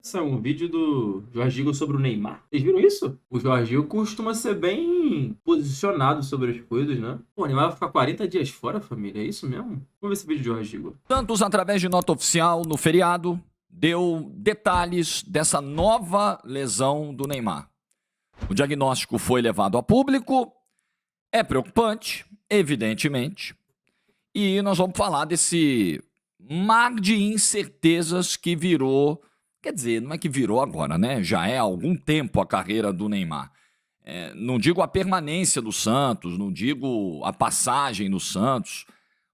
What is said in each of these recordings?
Esse é um vídeo do Jorginho sobre o Neymar. Vocês viram isso? O Jorginho costuma ser bem posicionado sobre as coisas, né? Pô, o Neymar vai ficar 40 dias fora, família. É isso mesmo? Vamos ver esse vídeo de Jorginho. Santos, através de nota oficial no feriado, deu detalhes dessa nova lesão do Neymar. O diagnóstico foi levado a público, é preocupante, evidentemente, e nós vamos falar desse mar de incertezas que virou, quer dizer, não é que virou agora, né? Já é há algum tempo a carreira do Neymar. Não digo a permanência do Santos, não digo a passagem no Santos,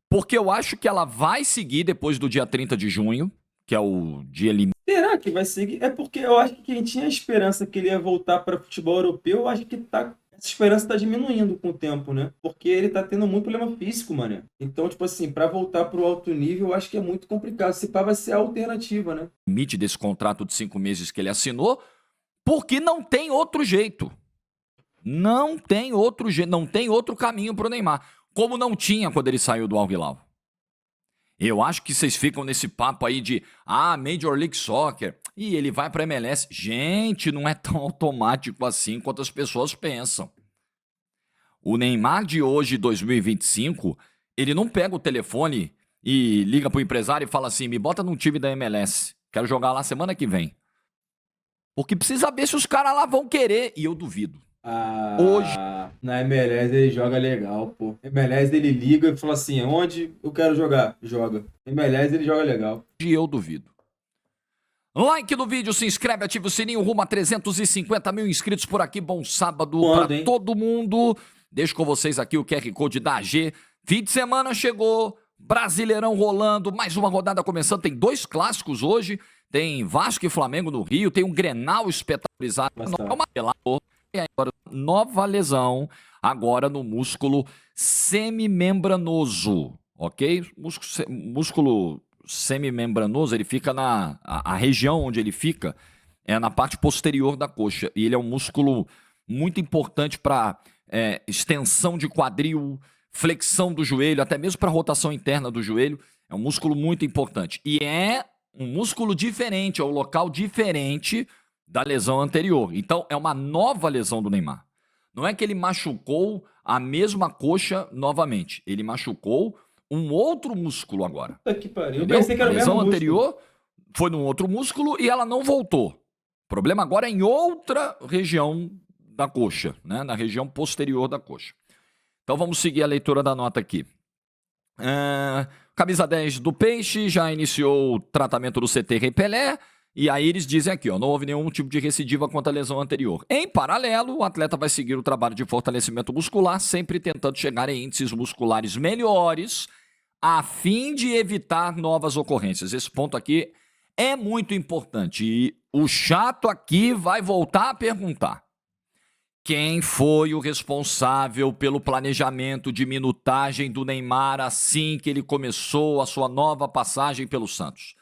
porque eu acho que ela vai seguir depois do dia 30 de junho, que é o dia limite. Será que vai seguir? É porque eu acho que quem tinha a esperança que ele ia voltar para futebol europeu, eu acho que essa esperança tá diminuindo com o tempo, né? Porque ele tá tendo muito problema físico, mano. Então, tipo assim, para voltar pro alto nível, eu acho que é muito complicado. Se pá, vai ser a alternativa, né? Limite desse contrato de 5 meses que ele assinou, porque não tem outro jeito. Não tem outro jeito, não tem outro caminho pro Neymar. Como não tinha quando ele saiu do Al Hilal. Eu acho que vocês ficam nesse papo aí de Major League Soccer e ele vai pra MLS. Gente, não é tão automático assim quanto as pessoas pensam. O Neymar de hoje, 2025, ele não pega o telefone e liga pro empresário e fala assim: me bota num time da MLS, quero jogar lá semana que vem. Porque precisa ver se os caras lá vão querer, e eu duvido. Hoje Na MLS ele joga legal, pô. MLS ele liga e fala assim: onde eu quero jogar? Joga. MLS ele joga legal. eu duvido. Like no vídeo, se inscreve, ativa o sininho, rumo a 350 mil inscritos por aqui. Bom sábado Quando, pra hein? todo mundo. Deixo com vocês aqui o QR Code da AG. Fim de semana chegou, Brasileirão rolando, mais uma rodada começando. Tem 2 clássicos hoje. Tem Vasco e Flamengo no Rio, tem um Grenal espetacularizado. Nova lesão agora no músculo semimembranoso, ok? Músculo semimembranoso, ele fica a região onde ele fica é na parte posterior da coxa. E ele é um músculo muito importante para extensão de quadril, flexão do joelho, até mesmo para rotação interna do joelho. É um músculo muito importante. E é um músculo diferente, é um local diferente da lesão anterior. Então, é uma nova lesão do Neymar. Não é que ele machucou a mesma coxa novamente. Ele machucou um outro músculo agora. Puta que pariu. Eu Entendeu? pensei que A era o mesmo lesão músculo. anterior foi num outro músculo e ela não voltou. O problema agora é em outra região da coxa, né? Na região posterior da coxa. Então vamos seguir a leitura da nota aqui. Camisa 10 do Peixe já iniciou o tratamento do CT Rei Pelé. E aí eles dizem aqui, ó, não houve nenhum tipo de recidiva quanto à lesão anterior. Em paralelo, o atleta vai seguir o trabalho de fortalecimento muscular, sempre tentando chegar em índices musculares melhores, a fim de evitar novas ocorrências. Esse ponto aqui é muito importante. E o chato aqui vai voltar a perguntar: quem foi o responsável pelo planejamento de minutagem do Neymar assim que ele começou a sua nova passagem pelo Santos?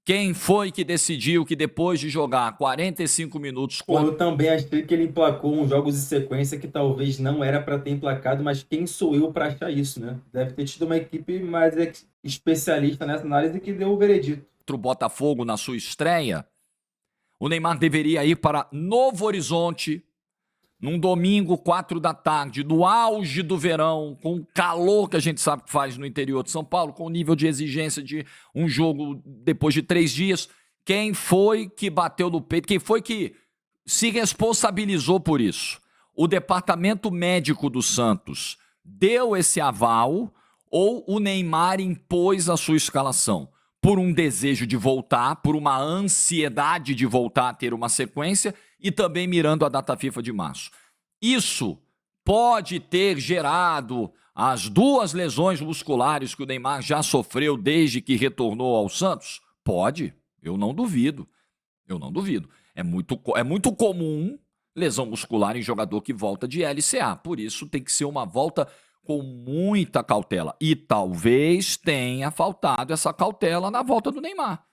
Quem foi que decidiu que depois de jogar 45 minutos... Pô, eu também achei que ele emplacou uns jogos de sequência que talvez não era para ter emplacado, mas quem sou eu para achar isso, né? Deve ter tido uma equipe mais especialista nessa análise que deu o veredito. Contra o Botafogo na sua estreia, o Neymar deveria ir para Novo Horizonte, num domingo, 4 da tarde, no auge do verão, com o calor que a gente sabe que faz no interior de São Paulo, com o nível de exigência de um jogo depois de 3 dias. Quem foi que bateu no peito? Quem foi que se responsabilizou por isso? O departamento médico do Santos deu esse aval ou o Neymar impôs a sua escalação? Por um desejo de voltar, por uma ansiedade de voltar a ter uma sequência e também mirando a data FIFA de março. Isso pode ter gerado as 2 lesões musculares que o Neymar já sofreu desde que retornou ao Santos? Pode, eu não duvido. Eu não duvido. É muito comum lesão muscular em jogador que volta de LCA. Por isso tem que ser uma volta com muita cautela. E talvez tenha faltado essa cautela na volta do Neymar.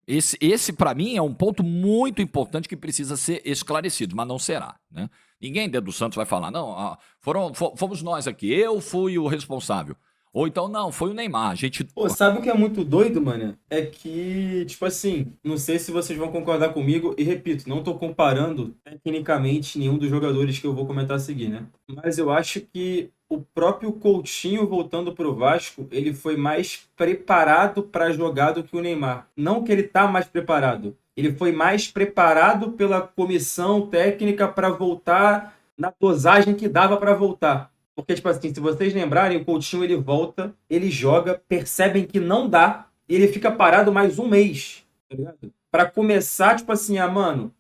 Esse para mim, é um ponto muito importante que precisa ser esclarecido, mas não será, né? Ninguém dentro do Santos vai falar, não, fomos nós aqui, eu fui o responsável. Ou então, não, foi o Neymar. A gente. Pô, sabe o que é muito doido, mano? É que, tipo assim, não sei se vocês vão concordar comigo, e repito, não tô comparando tecnicamente nenhum dos jogadores que eu vou comentar a seguir, né? Mas eu acho que o próprio Coutinho voltando pro Vasco, ele foi mais preparado para jogar do que o Neymar. Não que ele tá mais preparado, ele foi mais preparado pela comissão técnica para voltar na dosagem que dava para voltar. Porque, tipo assim, se vocês lembrarem, o Coutinho ele volta, ele joga, percebem que não dá, e ele fica parado mais um mês, tá ligado? Pra começar, tipo assim, mano,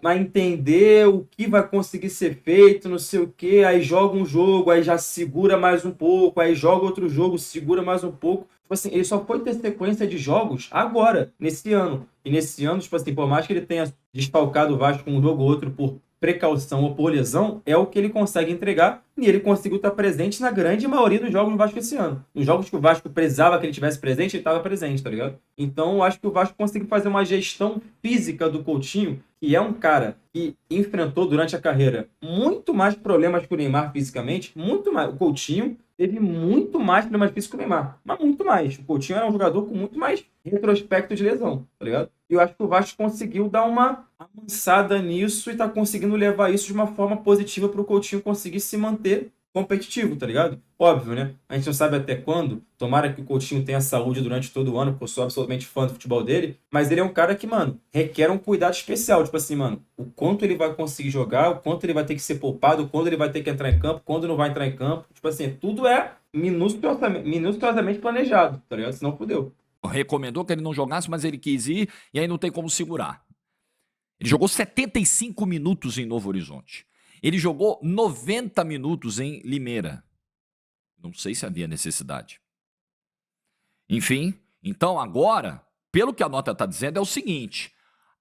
a entender o que vai conseguir ser feito, não sei o quê, aí joga um jogo, aí já segura mais um pouco, aí joga outro jogo, segura mais um pouco. Tipo assim, ele só foi ter sequência de jogos agora, nesse ano. E nesse ano, tipo assim, por mais que ele tenha desfalcado o Vasco um jogo ou outro por precaução ou por lesão, é o que ele consegue entregar, e ele conseguiu estar presente na grande maioria dos jogos do Vasco esse ano. Nos jogos que o Vasco precisava que ele tivesse presente, ele estava presente, tá ligado? Então, eu acho que o Vasco conseguiu fazer uma gestão física do Coutinho, que é um cara que enfrentou durante a carreira muito mais problemas que o Neymar fisicamente, muito mais. O Coutinho teve muito mais problemas físicos que o Neymar, mas muito mais. O Coutinho era um jogador com muito mais retrospecto de lesão, tá ligado? E eu acho que o Vasco conseguiu dar uma amansada nisso e tá conseguindo levar isso de uma forma positiva pro Coutinho conseguir se manter competitivo, tá ligado? Óbvio, né? A gente não sabe até quando. Tomara que o Coutinho tenha saúde durante todo o ano, porque eu sou absolutamente fã do futebol dele. Mas ele é um cara que, mano, requer um cuidado especial. Tipo assim, mano, o quanto ele vai conseguir jogar, o quanto ele vai ter que ser poupado, quando ele vai ter que entrar em campo, quando não vai entrar em campo. Tipo assim, tudo é minuciosamente planejado, tá ligado? Senão fudeu. Recomendou que ele não jogasse, mas ele quis ir e aí não tem como segurar. Ele jogou 75 minutos em Novo Horizonte. Ele jogou 90 minutos em Limeira. Não sei se havia necessidade. Enfim, então agora, pelo que a nota está dizendo, é o seguinte: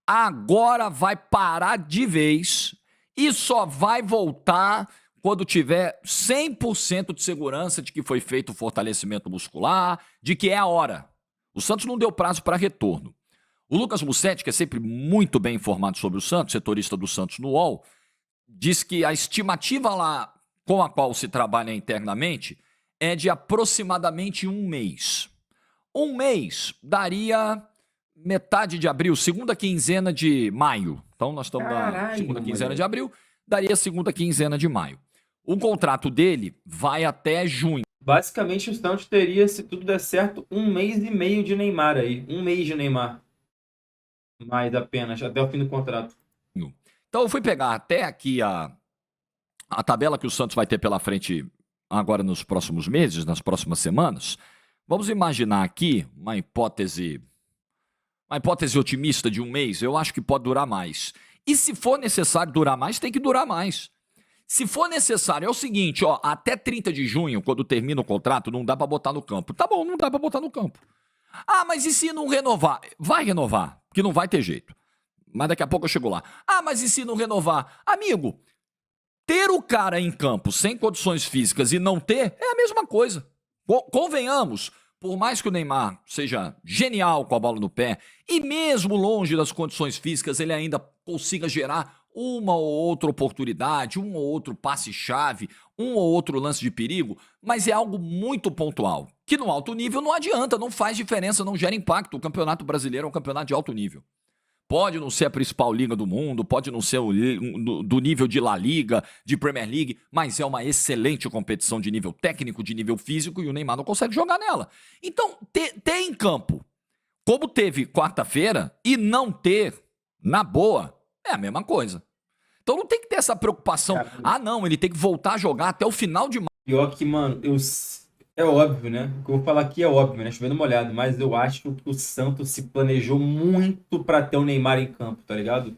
agora vai parar de vez e só vai voltar quando tiver 100% de segurança de que foi feito o fortalecimento muscular, de que é a hora. O Santos não deu prazo para retorno. O Lucas Mussetti, que é sempre muito bem informado sobre o Santos, setorista do Santos no UOL, diz que a estimativa lá com a qual se trabalha internamente é de aproximadamente um mês. Um mês daria metade de abril, segunda quinzena de maio. Então nós estamos na segunda quinzena de abril, daria segunda quinzena de maio. O contrato dele vai até junho. Basicamente, o Santos teria, se tudo der certo, um mês e meio de Neymar aí. Um mês de Neymar. Mais apenas, até o fim do contrato. Então eu fui pegar até aqui a tabela que o Santos vai ter pela frente agora nos próximos meses, nas próximas semanas. Vamos imaginar aqui uma hipótese otimista de um mês. Eu acho que pode durar mais. E se for necessário durar mais, tem que durar mais. Se for necessário, é o seguinte, ó, até 30 de junho, quando termina o contrato, não dá pra botar no campo. Tá bom, não dá pra botar no campo. Ah, mas e se não renovar? Vai renovar, porque não vai ter jeito. Mas daqui a pouco eu chego lá. Ah, mas e se não renovar? Amigo, ter o cara em campo sem condições físicas e não ter é a mesma coisa. Convenhamos, por mais que o Neymar seja genial com a bola no pé e mesmo longe das condições físicas, ele ainda consiga gerar uma ou outra oportunidade, um ou outro passe-chave, um ou outro lance de perigo, mas é algo muito pontual, que no alto nível não adianta, não faz diferença, não gera impacto. O Campeonato Brasileiro é um campeonato de alto nível. Pode não ser a principal liga do mundo, pode não ser do nível de La Liga, de Premier League, mas é uma excelente competição de nível técnico, de nível físico, e o Neymar não consegue jogar nela. Então, ter em campo, como teve quarta-feira, e não ter, na boa, é a mesma coisa. Então não tem que ter essa preocupação. Ah, não, ele tem que voltar a jogar até o final de maio. Pior que, mano, é óbvio, né? O que eu vou falar aqui é óbvio, né? Chovendo molhado, mas eu acho que o Santos se planejou muito pra ter o Neymar em campo, tá ligado?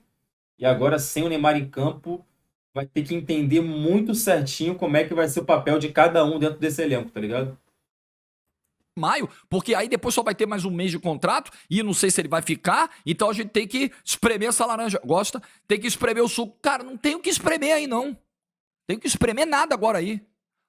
E agora, sem o Neymar em campo, vai ter que entender muito certinho como é que vai ser o papel de cada um dentro desse elenco, tá ligado? Maio, porque aí depois só vai ter mais um mês de contrato e não sei se ele vai ficar, então a gente tem que espremer essa laranja. Gosta? Tem que espremer o suco. Cara, não tem o que espremer aí, não. Tem que espremer nada agora aí.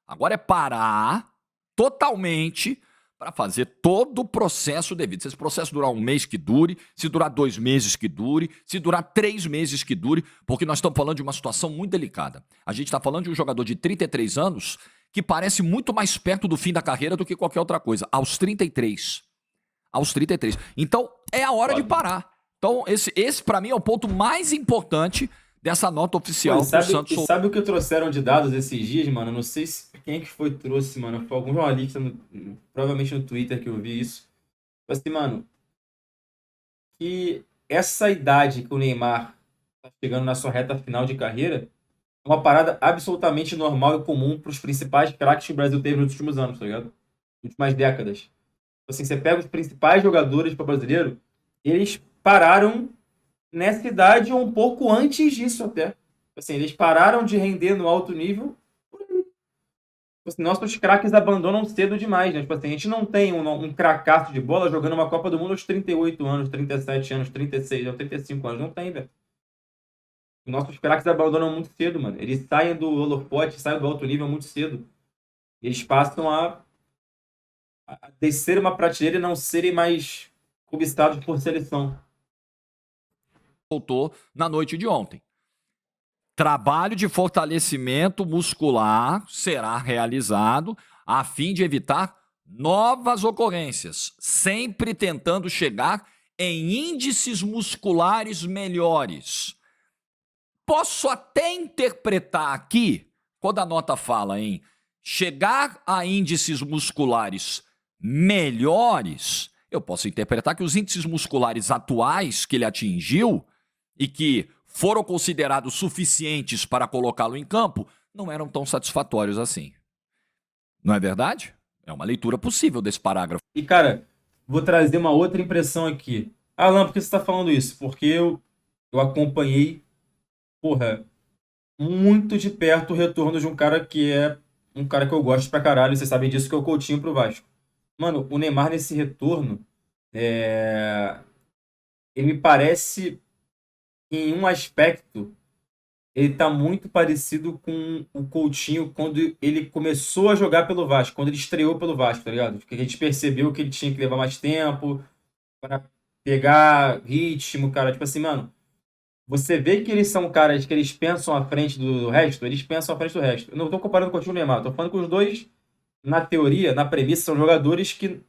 Agora é parar totalmente para fazer todo o processo devido. Se esse processo durar um mês, que dure. Se durar 2 meses, que dure. Se durar 3 meses, que dure. Porque nós estamos falando de uma situação muito delicada. A gente está falando de um jogador de 33 anos que parece muito mais perto do fim da carreira do que qualquer outra coisa. Aos 33. Aos 33. Então, é a hora de parar. Então, esse para mim é o ponto mais importante dessa nota oficial Pô, que o Santos e sabe o que trouxeram de dados esses dias, mano? Não sei quem é que foi que trouxe, mano. Foi algum jornalista, provavelmente no Twitter que eu vi isso. Tipo assim, mano, que essa idade que o Neymar tá chegando na sua reta final de carreira é uma parada absolutamente normal e comum para os principais craques que o Brasil teve nos últimos anos, tá ligado? Nas últimas décadas. Tipo assim, você pega os principais jogadores para brasileiro, eles pararam nessa idade ou um pouco antes disso até. Tipo assim, eles pararam de render no alto nível. Tipo assim, nossos craques abandonam cedo demais, né? Tipo assim, a gente não tem um cracaço de bola jogando uma Copa do Mundo aos 38 anos, 37 anos, 36 anos, 35 anos. Não tem, velho. Os nossos craques abandonam muito cedo, mano. Eles saem do holofote, saem do alto nível muito cedo. Eles passam a descer uma prateleira e não serem mais cobiçados por seleção. soltou na noite de ontem. Trabalho de fortalecimento muscular será realizado a fim de evitar novas ocorrências, sempre tentando chegar em índices musculares melhores. Posso até interpretar aqui, quando a nota fala em chegar a índices musculares melhores, eu posso interpretar que os índices musculares atuais que ele atingiu e que foram considerados suficientes para colocá-lo em campo não eram tão satisfatórios assim. Não é verdade? É uma leitura possível desse parágrafo. E, cara, vou trazer uma outra impressão aqui. Alan, por que você está falando isso? Porque eu acompanhei, porra, muito de perto o retorno de um cara que é um cara que eu gosto pra caralho. Vocês sabem disso, que é o Coutinho pro Vasco. Mano, o Neymar nesse retorno, ele me parece, em um aspecto, ele tá muito parecido com o Coutinho quando ele começou a jogar pelo Vasco, quando ele estreou pelo Vasco, tá ligado? Porque a gente percebeu que ele tinha que levar mais tempo para pegar ritmo, cara. Tipo assim, mano, você vê que eles são caras que eles pensam à frente do resto, eles pensam à frente do resto. Eu não tô comparando com o Coutinho e o Neymar, tô falando que os dois, na teoria, na premissa, são jogadores que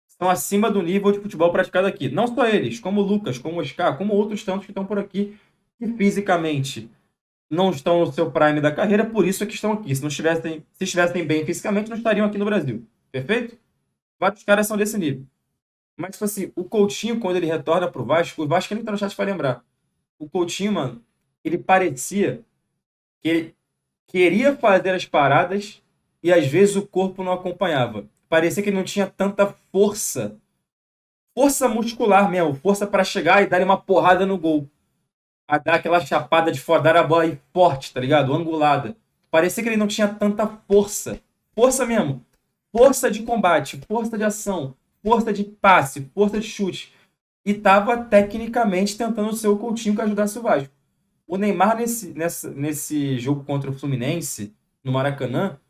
estão acima do nível de futebol praticado aqui. Não só eles, como o Lucas, como o Oscar, como outros tantos que estão por aqui, que fisicamente não estão no seu prime da carreira, por isso é que estão aqui. Se estivessem bem fisicamente, não estariam aqui no Brasil. Perfeito? Vários caras são desse nível. Mas, tipo assim, o Coutinho, quando ele retorna pro Vasco, o Vasco nem tá no chat para lembrar. O Coutinho, mano, ele parecia que ele queria fazer as paradas e às vezes o corpo não acompanhava. Parecia que ele não tinha tanta força. Força muscular mesmo, força para chegar e dar uma porrada no gol. A dar aquela chapada de fora, dar a bola aí forte, tá ligado? Angulada. Parecia que ele não tinha tanta força. Força mesmo. Força de combate, força de ação, força de passe, força de chute. E tava tecnicamente tentando ser o Coutinho que ajudasse o Vasco. O Neymar, nesse jogo contra o Fluminense, no Maracanã,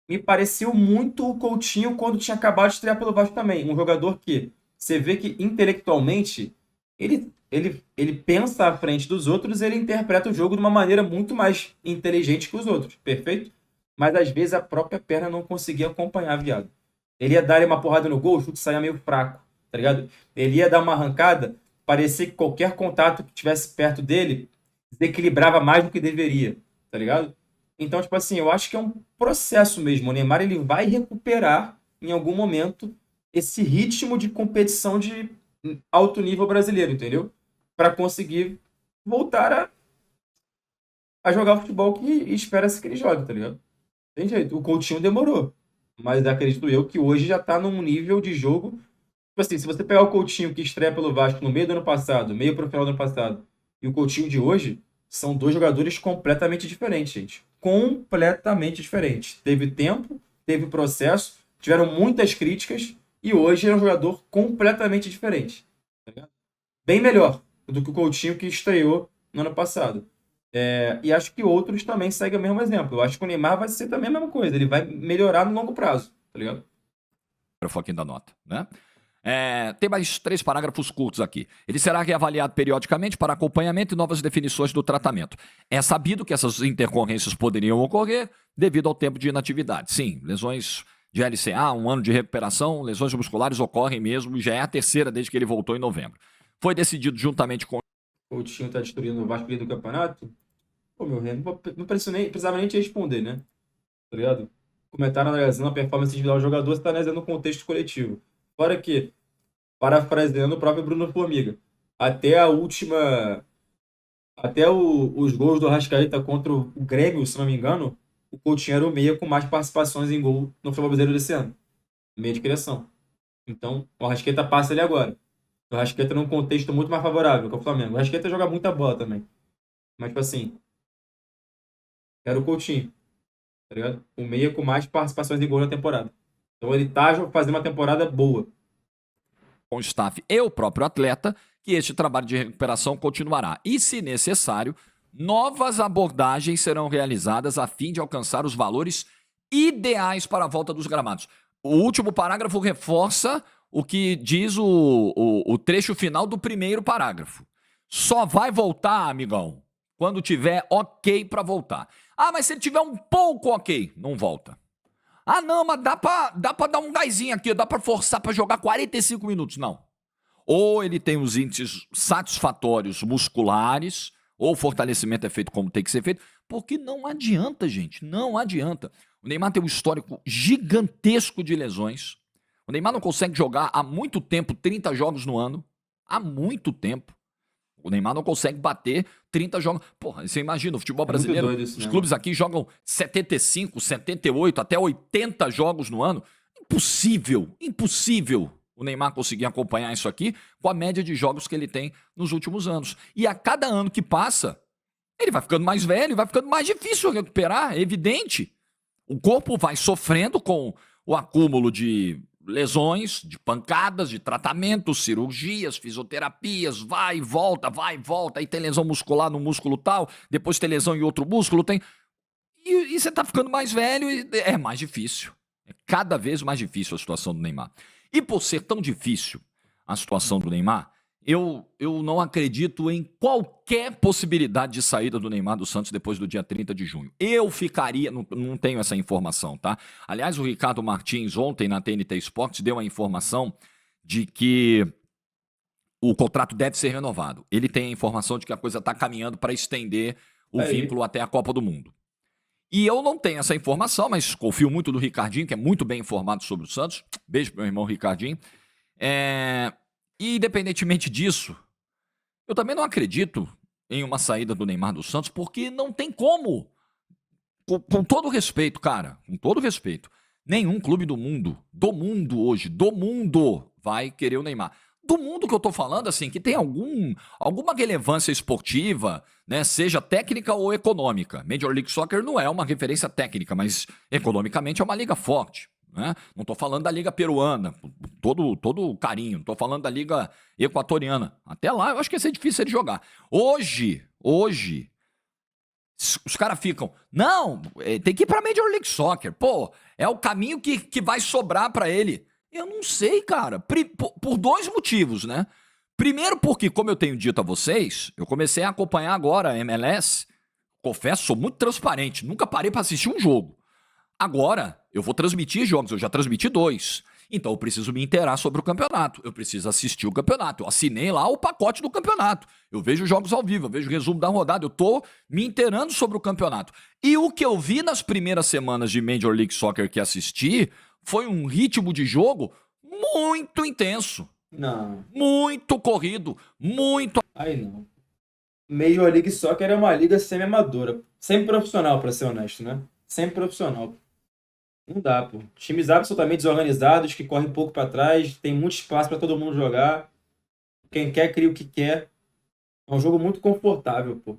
me pareceu muito o Coutinho quando tinha acabado de estrear pelo Vasco também. Um jogador que você vê que intelectualmente ele pensa à frente dos outros, ele interpreta o jogo de uma maneira muito mais inteligente que os outros, perfeito? Mas às vezes a própria perna não conseguia acompanhar, viado. Ele ia dar uma porrada no gol, o chute saía meio fraco, tá ligado? Ele ia dar uma arrancada, parecia que qualquer contato que tivesse perto dele desequilibrava mais do que deveria, tá ligado? Então, tipo assim, eu acho que é um processo mesmo. O Neymar ele vai recuperar em algum momento esse ritmo de competição de alto nível brasileiro, entendeu? Para conseguir voltar a jogar o futebol que espera-se que ele jogue, tá ligado? Tem jeito. O Coutinho demorou, mas acredito eu que hoje já tá num nível de jogo. Tipo assim, se você pegar o Coutinho que estreia pelo Vasco no meio do ano passado, meio pro final do ano passado, e o Coutinho de hoje, são dois jogadores completamente diferentes, gente. Completamente diferentes. Teve tempo, teve processo, tiveram muitas críticas, e hoje é um jogador completamente diferente. Tá ligado? Bem melhor do que o Coutinho que estreou no ano passado. E acho que outros também seguem o mesmo exemplo. Eu acho que o Neymar vai ser também a mesma coisa. Ele vai melhorar no longo prazo, tá ligado? Para o foquinho da nota, né? Tem mais 3 parágrafos curtos aqui. Ele será reavaliado periodicamente para acompanhamento e novas definições do tratamento. É sabido que essas intercorrências poderiam ocorrer devido ao tempo de inatividade. Sim, lesões de LCA, 1 ano de recuperação, lesões musculares ocorrem mesmo e já é a terceira desde que ele voltou em novembro. Foi decidido juntamente com... O Coutinho tá destruindo o Vasco do campeonato? Pô, meu rei, não precisava nem te responder, né? Tá ligado? Comentário analisando a performance individual do jogador, você tá analisando o contexto coletivo. Fora que, parafraseando o próprio Bruno Formiga, até a última. Até os gols do Arrascaeta contra o Grêmio, se não me engano, o Coutinho era o meia com mais participações em gol no futebol brasileiro desse ano. Meia de criação. Então, o Arrascaeta passa ele agora. O Arrascaeta num contexto muito mais favorável que o Flamengo. O Arrascaeta joga muita bola também. Mas, tipo assim, era o Coutinho, tá ligado? O meia com mais participações em gol na temporada. Então ele tá fazendo uma temporada boa. o staff e o próprio atleta que este trabalho de recuperação continuará. E, se necessário, novas abordagens serão realizadas a fim de alcançar os valores ideais para a volta dos gramados. O último parágrafo reforça o que diz o trecho final do primeiro parágrafo. Só vai voltar, amigão, quando tiver ok para voltar. Ah, mas se ele tiver um pouco ok, não volta. Ah, não, mas dá pra dar um gásinho aqui, dá pra forçar pra jogar 45 minutos. Não. Ou ele tem os índices satisfatórios musculares, ou o fortalecimento é feito como tem que ser feito, porque não adianta, gente, não adianta. O Neymar tem um histórico gigantesco de lesões. O Neymar não consegue jogar há muito tempo 30 jogos no ano. Há muito tempo. O Neymar não consegue bater 30 jogos. Porra, você imagina, o futebol brasileiro, os clubes aqui jogam 75, 78, até 80 jogos no ano. Impossível, impossível o Neymar conseguir acompanhar isso aqui com a média de jogos que ele tem nos últimos anos. E a cada ano que passa, ele vai ficando mais velho, vai ficando mais difícil recuperar, é evidente. O corpo vai sofrendo com o acúmulo de lesões, de pancadas, de tratamentos, cirurgias, fisioterapias, vai e volta, aí tem lesão muscular no músculo tal, depois tem lesão em outro músculo, tem... E você tá ficando mais velho e é mais difícil. É cada vez mais difícil a situação do Neymar. E por ser tão difícil a situação do Neymar, eu não acredito em qualquer possibilidade de saída do Neymar do Santos depois do dia 30 de junho. Eu ficaria, não tenho essa informação, tá? Aliás, o Ricardo Martins ontem na TNT Sports deu a informação de que o contrato deve ser renovado. Ele tem a informação de que a coisa está caminhando para estender o vínculo até a Copa do Mundo. E eu não tenho essa informação, mas confio muito no Ricardinho, que é muito bem informado sobre o Santos. Beijo pro meu irmão Ricardinho. E independentemente disso, eu também não acredito em uma saída do Neymar do Santos, porque não tem como. Com todo respeito, cara, com todo respeito, nenhum clube do mundo hoje, do mundo, vai querer o Neymar. Do mundo que eu tô falando, assim, que tem alguma relevância esportiva, né, seja técnica ou econômica. Major League Soccer não é uma referência técnica, mas economicamente é uma liga forte. Né? Não estou falando da liga peruana, todo carinho, não estou falando da liga equatoriana. Até lá eu acho que ia ser difícil ele jogar. Hoje, os caras ficam, não, tem que ir pra Major League Soccer, pô, é o caminho que vai sobrar pra ele. Eu não sei, cara, por 2 motivos, né? Primeiro porque, como eu tenho dito a vocês, eu comecei a acompanhar agora a MLS, confesso, sou muito transparente, nunca parei pra assistir um jogo. Agora, eu vou transmitir jogos, eu já transmiti 2. Então eu preciso me inteirar sobre o campeonato. Eu preciso assistir o campeonato. Eu assinei lá o pacote do campeonato. Eu vejo jogos ao vivo, eu vejo o resumo da rodada. Eu tô me inteirando sobre o campeonato. E o que eu vi nas primeiras semanas de Major League Soccer que assisti foi um ritmo de jogo muito intenso. Não. Muito corrido, muito... Aí não. Major League Soccer é uma liga semi-amadora. Sempre profissional, pra ser honesto, né? Sempre profissional. Não dá, pô. Times absolutamente desorganizados, que correm pouco pra trás, tem muito espaço pra todo mundo jogar. Quem quer, cria o que quer. É um jogo muito confortável, pô.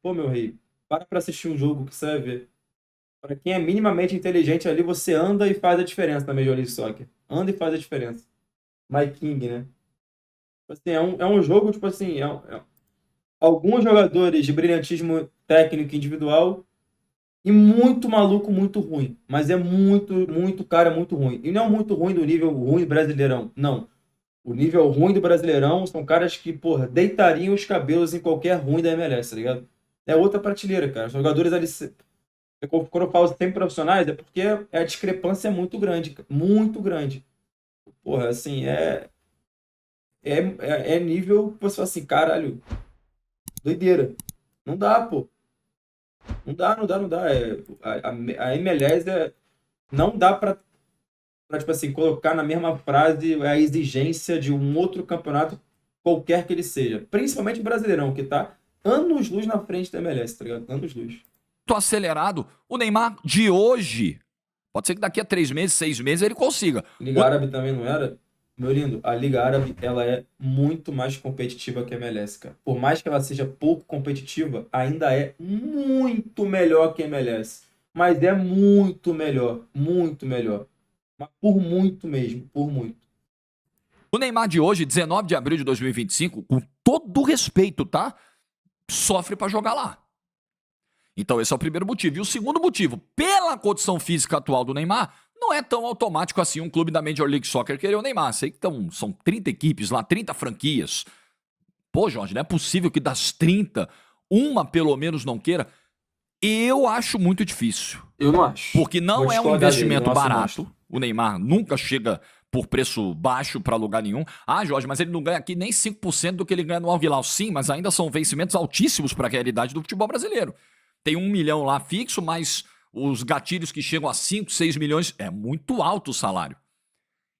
Pô, meu rei, para pra assistir um jogo que você vai ver. Pra quem é minimamente inteligente ali, você anda e faz a diferença na Major League Soccer. Anda e faz a diferença. Mike King, né? Assim, é um jogo, tipo assim, alguns jogadores de brilhantismo técnico e individual E muito maluco, muito ruim. Mas é muito, muito cara, muito ruim. E não é muito ruim do nível ruim do Brasileirão. Não. O nível ruim do Brasileirão são caras que, porra, deitariam os cabelos em qualquer ruim da MLS, tá ligado? É outra prateleira, cara. Os jogadores ali. Quando eu falo sempre profissionais, é porque a discrepância é muito grande, cara. Muito grande. Porra, assim, é nível que você fala assim, caralho, doideira. Não dá, pô. Não dá, não dá, não dá. A MLS não dá pra, tipo assim, colocar na mesma frase a exigência de um outro campeonato, qualquer que ele seja. Principalmente o Brasileirão, que tá anos-luz na frente da MLS, tá ligado? Anos-luz. Tô acelerado. O Neymar de hoje, pode ser que daqui a 3 meses, 6 meses ele consiga. Liga Árabe também não era? Meu lindo, a Liga Árabe, ela é muito mais competitiva que a MLS, cara. Por mais que ela seja pouco competitiva, ainda é muito melhor que a MLS. Mas é muito melhor, muito melhor. Mas por muito mesmo, por muito. O Neymar de hoje, 19 de abril de 2025, com todo o respeito, tá? Sofre pra jogar lá. Então esse é o primeiro motivo. E o segundo motivo, pela condição física atual do Neymar, não é tão automático assim um clube da Major League Soccer querer o Neymar. Sei que são 30 equipes lá, 30 franquias. Pô, Jorge, não é possível que das 30, uma pelo menos não queira. Eu acho muito difícil. Eu não acho. Porque Vou não é um discordar dele, investimento eu não acho barato. O Neymar nunca chega por preço baixo para lugar nenhum. Ah, Jorge, mas ele não ganha aqui nem 5% do que ele ganha no Al Hilal. Sim, mas ainda são vencimentos altíssimos para a realidade do futebol brasileiro. Tem 1 milhão lá fixo, mas os gatilhos que chegam a 5, 6 milhões, é muito alto o salário.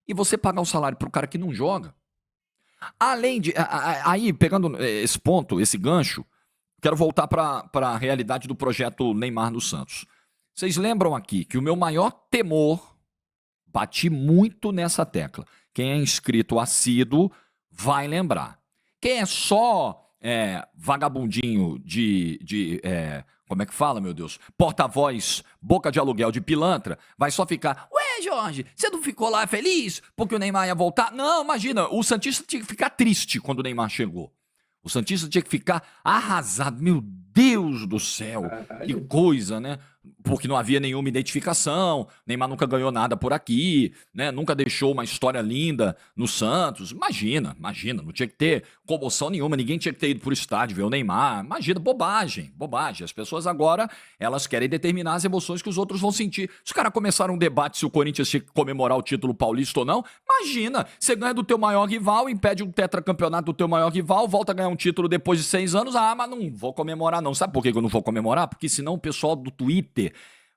E você pagar o salário para o cara que não joga. Além de... Aí, pegando esse ponto, esse gancho, quero voltar para a realidade do projeto Neymar no Santos. Vocês lembram aqui que o meu maior temor, bati muito nessa tecla, quem é inscrito assíduo vai lembrar. Quem é só vagabundinho como é que fala, meu Deus? Porta-voz, boca de aluguel de pilantra, vai só ficar, ué, Jorge, você não ficou lá feliz porque o Neymar ia voltar? Não, imagina, o Santista tinha que ficar triste quando o Neymar chegou. O Santista tinha que ficar arrasado. Meu Deus do céu, que coisa, né? Porque não havia nenhuma identificação, Neymar nunca ganhou nada por aqui, né? Nunca deixou uma história linda no Santos. Imagina, não tinha que ter comoção nenhuma, ninguém tinha que ter ido pro estádio ver o Neymar. Imagina, bobagem, bobagem. As pessoas agora, elas querem determinar as emoções que os outros vão sentir. Os caras começaram um debate se o Corinthians tinha que comemorar o título paulista ou não. Imagina, você ganha do teu maior rival, impede um tetracampeonato do teu maior rival, volta a ganhar um título depois de 6 anos. Ah, mas não vou comemorar não. Sabe por que eu não vou comemorar? Porque senão o pessoal do Twitter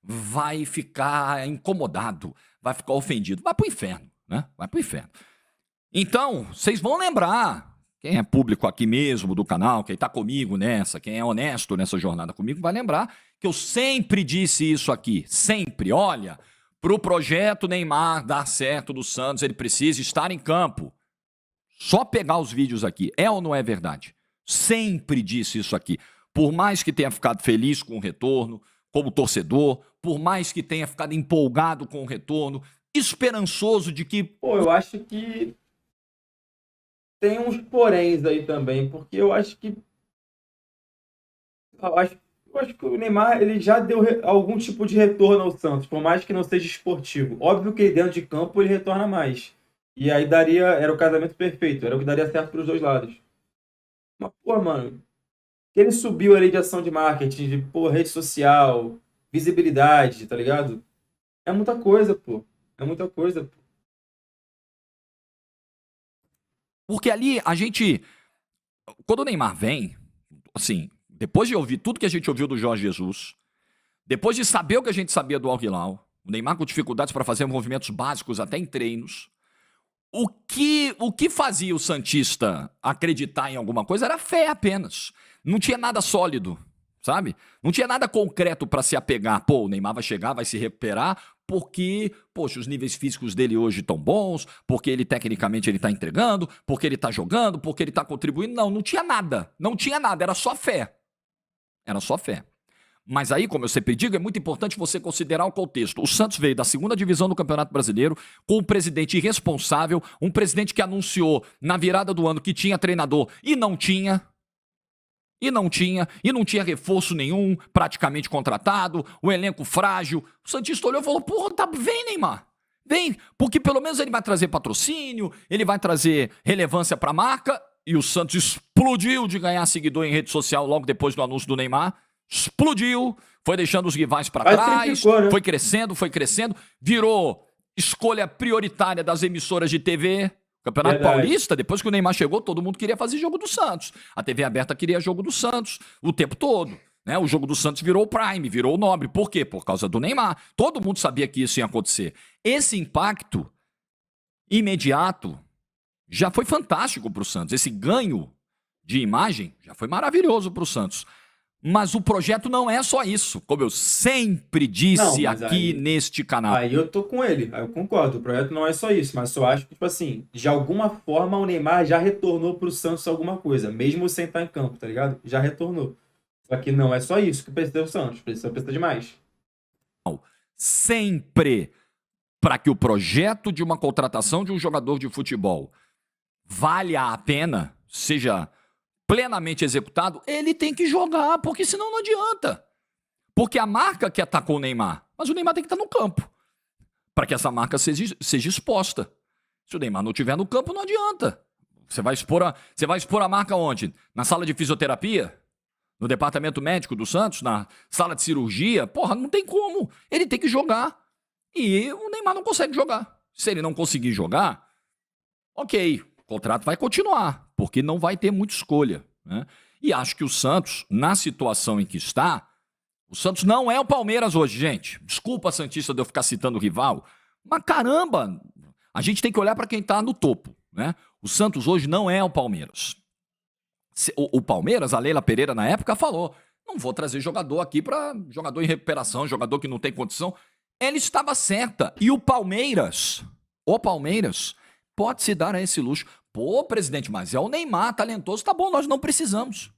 vai ficar incomodado, vai ficar ofendido. Vai pro inferno, né? Vai pro inferno. Então, vocês vão lembrar, quem é público aqui mesmo do canal, quem tá comigo nessa, quem é honesto nessa jornada comigo, vai lembrar que eu sempre disse isso aqui, sempre. Olha, pro projeto Neymar dar certo do Santos, ele precisa estar em campo. Só pegar os vídeos aqui, é ou não é verdade? Sempre disse isso aqui. Por mais que tenha ficado feliz com o retorno, como torcedor, por mais que tenha ficado empolgado com o retorno, esperançoso de que... Pô, eu acho que tem uns poréns aí também, porque eu acho que o Neymar ele já deu algum tipo de retorno ao Santos, por mais que não seja esportivo. Óbvio que dentro de campo ele retorna mais. E aí era o casamento perfeito, era o que daria certo para os dois lados. Mas, pô, mano, ele subiu ali de ação de marketing, de pô, rede social, visibilidade, tá ligado? É muita coisa, pô. É muita coisa, pô. Porque ali a gente... Quando o Neymar vem, assim, depois de ouvir tudo que a gente ouviu do Jorge Jesus, depois de saber o que a gente sabia do Al Hilal, o Neymar com dificuldades para fazer movimentos básicos até em treinos, o que fazia o Santista acreditar em alguma coisa era fé apenas. Não tinha nada sólido, sabe? Não tinha nada concreto para se apegar. Pô, o Neymar vai chegar, vai se recuperar, porque, poxa, os níveis físicos dele hoje estão bons, porque ele tecnicamente ele tá entregando, porque ele tá jogando, porque ele tá contribuindo. Não tinha nada. Não tinha nada, era só fé. Era só fé. Mas aí, como eu sempre digo, é muito importante você considerar o contexto. O Santos veio da segunda divisão do Campeonato Brasileiro com um presidente irresponsável, um presidente que anunciou na virada do ano que tinha treinador e não tinha. E não tinha reforço nenhum, praticamente contratado, o elenco frágil. O Santista olhou e falou, porra, vem, Neymar. Vem, porque pelo menos ele vai trazer patrocínio, ele vai trazer relevância para a marca. E o Santos explodiu de ganhar seguidor em rede social logo depois do anúncio do Neymar. Explodiu, foi deixando os rivais para trás, né? foi crescendo, virou escolha prioritária das emissoras de TV. Campeonato Paulista, depois que o Neymar chegou, todo mundo queria fazer jogo do Santos. A TV aberta queria jogo do Santos o tempo todo. Né? O jogo do Santos virou o Prime, virou o Nobre. Por quê? Por causa do Neymar. Todo mundo sabia que isso ia acontecer. Esse impacto imediato já foi fantástico para o Santos. Esse ganho de imagem já foi maravilhoso para o Santos. Mas o projeto não é só isso, como eu sempre disse aqui neste canal. Aí eu tô com ele, aí eu concordo, o projeto não é só isso, mas só acho que, tipo assim, de alguma forma o Neymar já retornou pro Santos alguma coisa, mesmo sem estar em campo, tá ligado? Já retornou. Só que não é só isso que precisa o Santos, precisa de mais. Sempre, para que o projeto de uma contratação de um jogador de futebol valha a pena, seja plenamente executado, ele tem que jogar, porque senão não adianta. Porque a marca quer estar com o Neymar, mas o Neymar tem que estar no campo, para que essa marca seja exposta. Se o Neymar não estiver no campo, não adianta. Você vai expor a marca onde? Na sala de fisioterapia? No departamento médico do Santos? Na sala de cirurgia? Porra, não tem como. Ele tem que jogar. E o Neymar não consegue jogar. Se ele não conseguir jogar, ok, o contrato vai continuar, porque não vai ter muita escolha. Né? E acho que o Santos, na situação em que está, o Santos não é o Palmeiras hoje, gente. Desculpa, Santista, de eu ficar citando o rival, mas caramba, a gente tem que olhar para quem está no topo. Né? O Santos hoje não é o Palmeiras. O Palmeiras, a Leila Pereira, na época, falou, não vou trazer jogador aqui para jogador em recuperação, jogador que não tem condição. Ela estava certa. E o Palmeiras pode se dar a esse luxo. Pô, presidente, mas é o Neymar, talentoso, tá bom, nós não precisamos.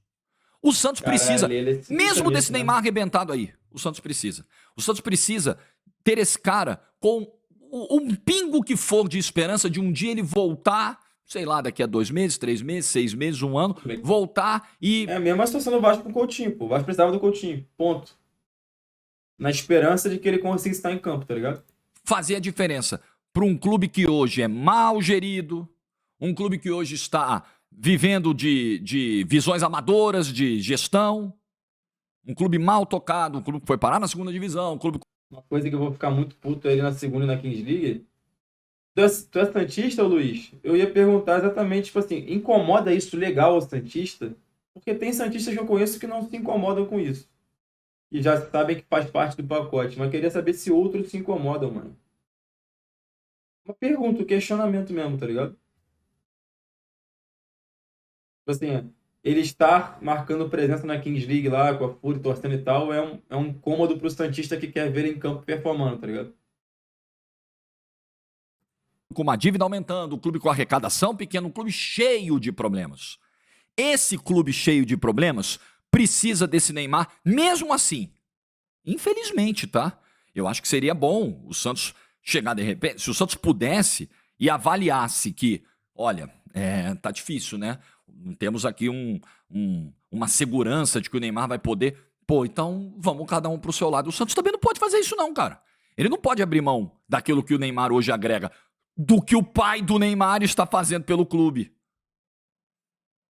O Santos precisa, mesmo desse Neymar arrebentado aí, o Santos precisa. O Santos precisa ter esse cara com um pingo que for de esperança de um dia ele voltar, sei lá, daqui a 2 meses, 3 meses, 6 meses, 1 ano, voltar e... É a mesma situação do Vasco com o Coutinho, pô. O Vasco precisava do Coutinho, ponto. Na esperança de que ele consiga estar em campo, tá ligado? Fazer a diferença para um clube que hoje é mal gerido, um clube que hoje está vivendo de visões amadoras de gestão, um clube mal tocado, um clube que foi parar na segunda divisão, um clube... Uma coisa que eu vou ficar muito puto ali na segunda e na Kings League. Tu é santista, Luiz? Eu ia perguntar exatamente, tipo assim, incomoda isso legal o santista? Porque tem santistas que eu conheço que não se incomodam com isso. E já sabem que faz parte do pacote. Mas queria saber se outros se incomodam, mano. Uma pergunta, um questionamento mesmo, tá ligado? Tipo assim, ele estar marcando presença na Kings League lá, com a Fúria, torcendo e tal, é um cômodo pro santista que quer ver em campo performando, tá ligado? Com uma dívida aumentando, o clube com arrecadação pequena, um clube cheio de problemas. Esse clube cheio de problemas precisa desse Neymar, mesmo assim. Infelizmente, tá? Eu acho que seria bom o Santos chegar de repente, se o Santos pudesse e avaliasse que, olha, tá difícil, né? Não temos aqui uma segurança de que o Neymar vai poder. Pô, então vamos cada um pro seu lado. O Santos também não pode fazer isso não, cara. Ele não pode abrir mão daquilo que o Neymar hoje agrega, do que o pai do Neymar está fazendo pelo clube.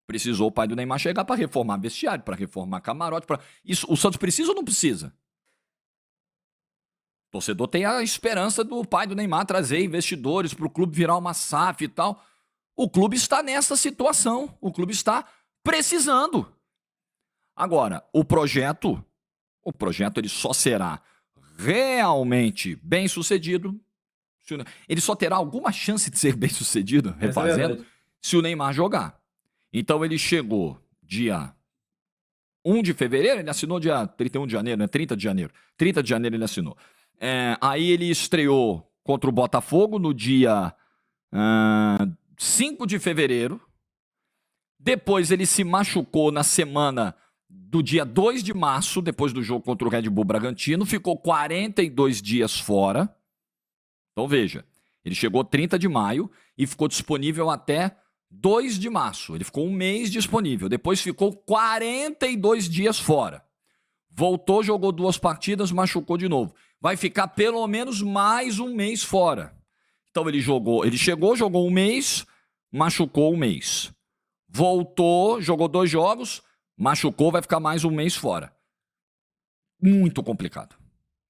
Precisou o pai do Neymar chegar para reformar vestiário, para reformar camarote. Isso, o Santos precisa ou não precisa? O torcedor tem a esperança do pai do Neymar trazer investidores para o clube virar uma SAF e tal. O clube está nessa situação. O clube está precisando. Agora, o projeto ele só será realmente bem sucedido. Ele só terá alguma chance de ser bem sucedido, refazendo, se o Neymar jogar. Então ele chegou dia 1 de fevereiro, ele assinou dia 31 de janeiro, né? 30 de janeiro. 30 de janeiro ele assinou. Aí ele estreou contra o Botafogo no dia 5 de fevereiro. Depois ele se machucou na semana do dia 2 de março, depois do jogo contra o Red Bull Bragantino. Ficou 42 dias fora. Então veja, ele chegou 30 de maio e ficou disponível até 2 de março. Ele ficou um mês disponível. Depois ficou 42 dias fora. Voltou, jogou 2 partidas, machucou de novo. Vai ficar pelo menos mais um mês fora. Então ele chegou, jogou um mês, machucou um mês. Voltou, jogou 2 jogos, machucou, vai ficar mais um mês fora. Muito complicado.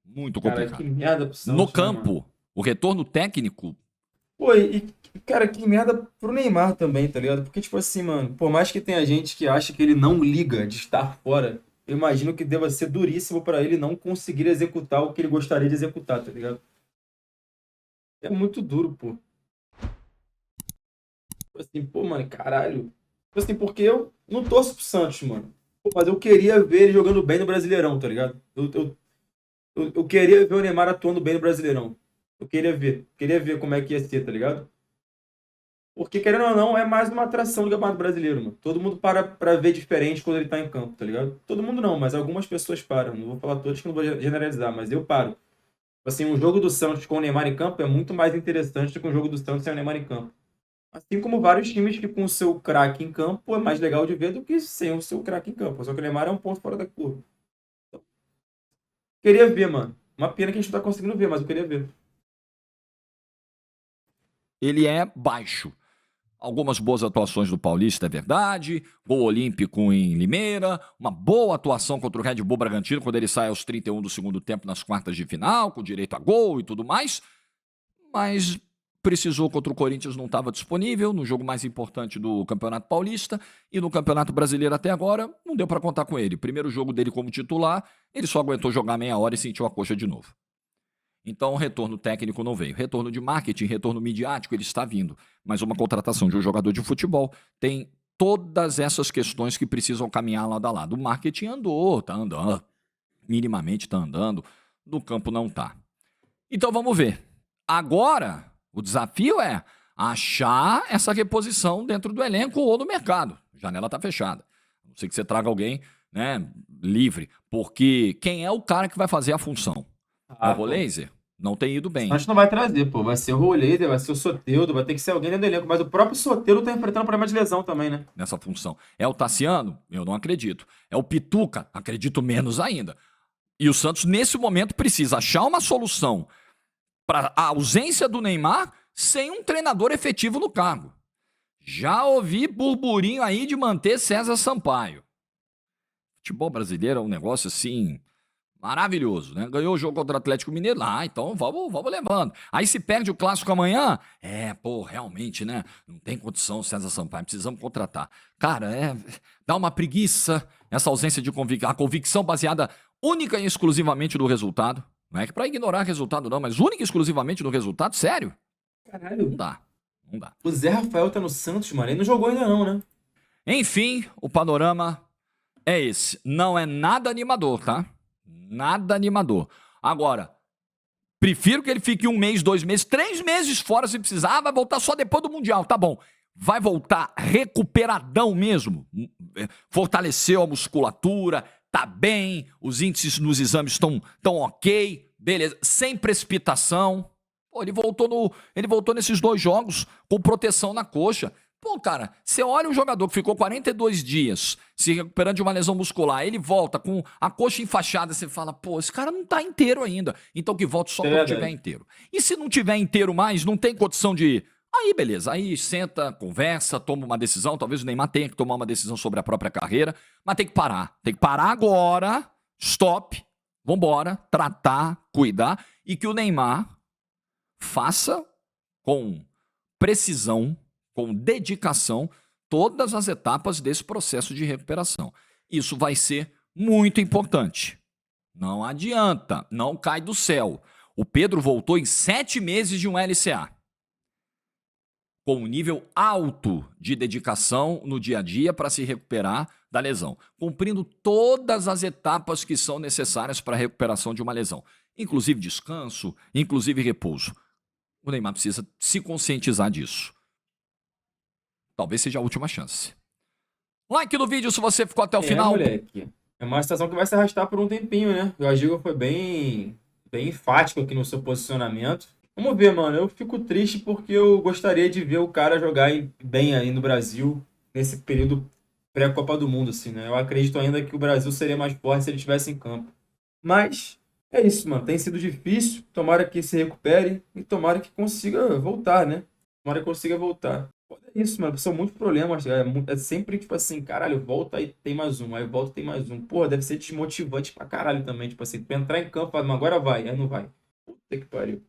Muito complicado. Cara, que merda pro Santos, No né, campo, mano? o retorno técnico, Pô, cara, que merda pro Neymar também, tá ligado? Porque, tipo assim, mano, por mais que tenha gente que acha que ele não liga de estar fora, eu imagino que deva ser duríssimo pra ele não conseguir executar o que ele gostaria de executar, tá ligado? É muito duro, pô. Tipo assim, pô, mano, caralho. Tipo assim, porque eu não torço pro Santos, mano. Pô, mas eu queria ver ele jogando bem no Brasileirão, tá ligado? Eu queria ver o Neymar atuando bem no Brasileirão. Eu queria ver. Queria ver como é que ia ser, tá ligado? Porque, querendo ou não, é mais uma atração do Campeonato Brasileiro, mano. Todo mundo para pra ver diferente quando ele tá em campo, tá ligado? Todo mundo não, mas algumas pessoas param. Não vou falar todos que eu não vou generalizar, mas eu paro. Tipo assim, um jogo do Santos com o Neymar em campo é muito mais interessante do que um jogo do Santos sem o Neymar em campo. Assim como vários times que com o seu craque em campo é mais legal de ver do que sem o seu craque em campo. Só que o Neymar é um ponto fora da curva. Queria ver, mano. Uma pena que a gente não tá conseguindo ver, mas eu queria ver. ele é baixo. Algumas boas atuações do Paulista, é verdade. Gol olímpico em Limeira. Uma boa atuação contra o Red Bull Bragantino, quando ele sai aos 31 do segundo tempo nas quartas de final, com direito a gol e tudo mais. Mas precisou contra o Corinthians, não estava disponível no jogo mais importante do Campeonato Paulista. E no Campeonato Brasileiro até agora, não deu para contar com ele. Primeiro jogo dele como titular, ele só aguentou jogar meia hora e sentiu a coxa de novo. Então, o retorno técnico não veio. Retorno de marketing, retorno midiático, ele está vindo. Mas uma contratação de um jogador de futebol tem todas essas questões que precisam caminhar lado a lado. O marketing andou, tá andando, minimamente tá andando, no campo não tá. Então, vamos ver. Agora, o desafio é achar essa reposição dentro do elenco ou no mercado. A janela tá fechada. A não ser que você traga alguém, né, livre. Porque quem é o cara que vai fazer a função? É o Pô. Rolaser? Não tem ido O bem Santos não vai trazer, pô. Vai ser o Roleider, vai ser o Soteldo, vai ter que ser alguém dentro do elenco. Mas o próprio Soteldo tá enfrentando problema de lesão também, né? nessa função. É o Tassiano? Eu não acredito. É o Pituca? Acredito menos ainda. E o Santos, nesse momento, precisa achar uma solução para a ausência do Neymar sem um treinador efetivo no cargo. Já ouvi burburinho aí de manter César Sampaio. Futebol brasileiro é um negócio assim maravilhoso, né? Ganhou o jogo contra o Atlético Mineiro. Ah, então vamos levando. Aí se perde o clássico amanhã. Realmente, né? Não tem condição, César Sampaio. Precisamos contratar. Cara, dá uma preguiça essa ausência de convicção. A convicção baseada única e exclusivamente no resultado. Não é que pra ignorar resultado, não, mas única e exclusivamente no resultado, sério? Não Caralho. dá. Não dá. O Zé Rafael tá no Santos, mano. Ele não jogou ainda não, né? Enfim, o panorama é esse. Não é nada animador, tá? Nada animador. Agora, prefiro que ele fique 1 mês, 2 meses, 3 meses fora se precisar. Vai voltar só depois do Mundial, tá bom. Vai voltar recuperadão mesmo. Fortaleceu a musculatura, tá bem, os índices nos exames estão ok, beleza, sem precipitação. Pô, ele voltou nesses 2 jogos com proteção na coxa. Pô, cara, você olha um jogador que ficou 42 dias se recuperando de uma lesão muscular, ele volta com a coxa enfaixada, você fala, pô, esse cara não tá inteiro ainda. Então que volte só É quando verdade. tiver inteiro. E se não tiver inteiro mais, não tem condição de... Aí, beleza, aí senta, conversa, toma uma decisão. Talvez o Neymar tenha que tomar uma decisão sobre a própria carreira, mas tem que parar. Tem que parar agora, stop, vambora, tratar, cuidar, e que o Neymar faça com precisão, com dedicação, todas as etapas desse processo de recuperação. Isso vai ser muito importante. Não adianta, não cai do céu. O Pedro voltou em 7 meses de um LCA, com um nível alto de dedicação no dia a dia para se recuperar da lesão, cumprindo todas as etapas que são necessárias para a recuperação de uma lesão, inclusive descanso, inclusive repouso. O Neymar precisa se conscientizar disso. Talvez seja a última chance. Like no vídeo se você ficou até o final. Moleque. É uma situação que vai se arrastar por um tempinho, né? O Agigo foi bem enfático aqui no seu posicionamento. Vamos ver, mano. Eu fico triste porque eu gostaria de ver o cara jogar bem aí no Brasil nesse período pré-Copa do Mundo, assim, né? Eu acredito ainda que o Brasil seria mais forte se ele estivesse em campo. Mas é isso, mano. Tem sido difícil. Tomara que se recupere e tomara que consiga voltar, né? Tomara que consiga voltar. Pô, é isso, mano. São muitos problemas. É sempre tipo assim, caralho, volta e tem mais um. Aí volta e tem mais um. Pô, deve ser desmotivante pra caralho também. Tipo assim, tu entrar em campo, fala, "Mas agora vai. Aí não vai. Puta que pariu.